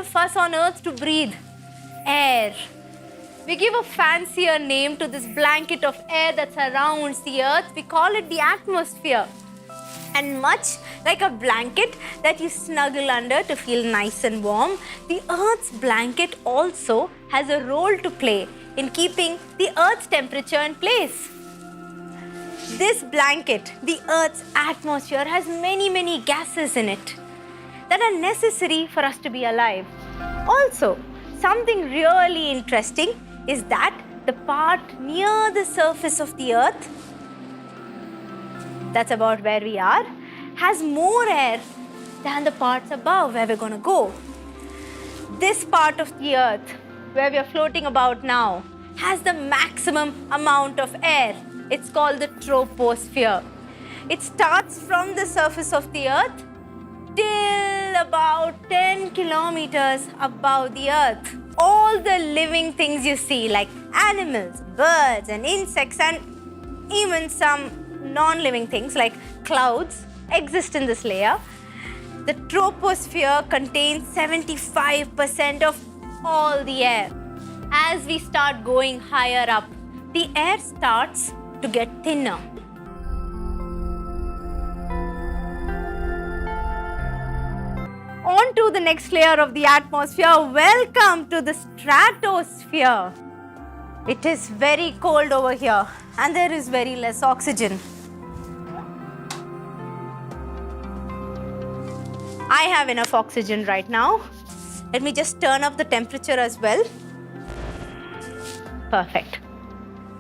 of us on earth to breathe? Air. We give a fancier name to this blanket of air that surrounds the earth. We call it the atmosphere. And much like a blanket that you snuggle under to feel nice and warm, the earth's blanket also has a role to play in keeping the earth's temperature in place. This blanket, the earth's atmosphere, has many gases in it that are necessary for us to be alive. Also, something really interesting is that the part near the surface of the earth, that's about where we are, has more air than the parts above where we're going to go. This part of the earth, where we are floating about now, has the maximum amount of air. It's called the troposphere. It starts from the surface of the earth till about 10 kilometers above the earth. All the living things you see, like animals, birds and insects, and even some non-living things like clouds, exist in this layer. The troposphere contains 75% of all the air. As we start going higher up, the air starts to get thinner. On to the next layer of the atmosphere. Welcome to the stratosphere. It is very cold over here and there is very less oxygen. I have enough oxygen right now. Let me just turn up the temperature as well. Perfect.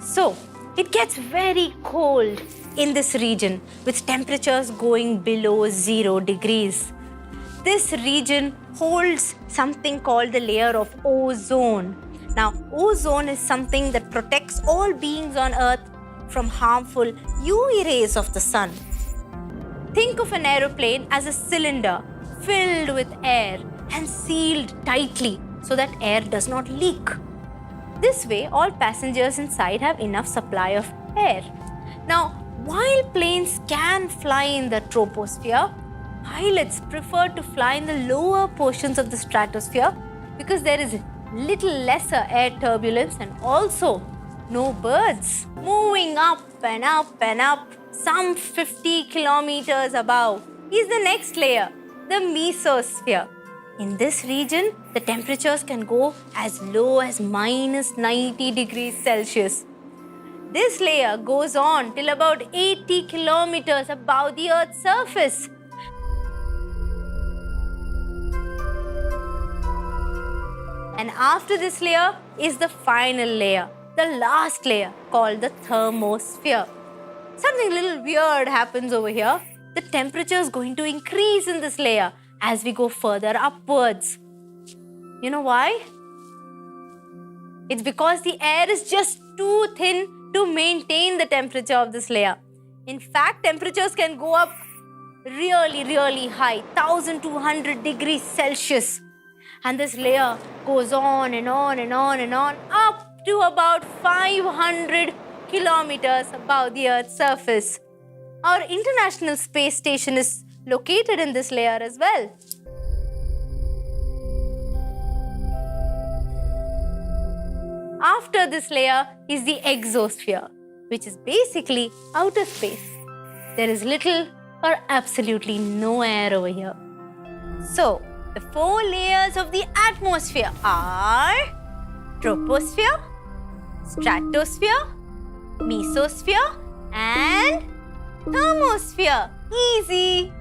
So, it gets very cold in this region with temperatures going below 0 degrees. This region holds something called the layer of ozone. Now, ozone is something that protects all beings on Earth from harmful UV rays of the sun. Think of an aeroplane as a cylinder filled with air and sealed tightly so that air does not leak. This way, all passengers inside have enough supply of air. Now, while planes can fly in the troposphere, pilots prefer to fly in the lower portions of the stratosphere because there is little lesser air turbulence and also no birds. Moving up and up and up, some 50 kilometers above, is the next layer, the mesosphere. In this region, the temperatures can go as low as minus 90 degrees Celsius. This layer goes on till about 80 kilometers above the Earth's surface. And after this layer is the final layer, the last layer called the thermosphere. Something a little weird happens over here. The temperature is going to increase in this layer as we go further upwards. You know why? It's because the air is just too thin to maintain the temperature of this layer. In fact, temperatures can go up really high, 1200 degrees Celsius. And this layer goes on and on and on and on up to about 500 kilometers above the Earth's surface. Our International Space Station is located in this layer as well. After this layer is the exosphere, which is basically outer space. There is little or absolutely no air over here. So, the 4 layers of the atmosphere are troposphere, stratosphere, mesosphere, and thermosphere. Easy!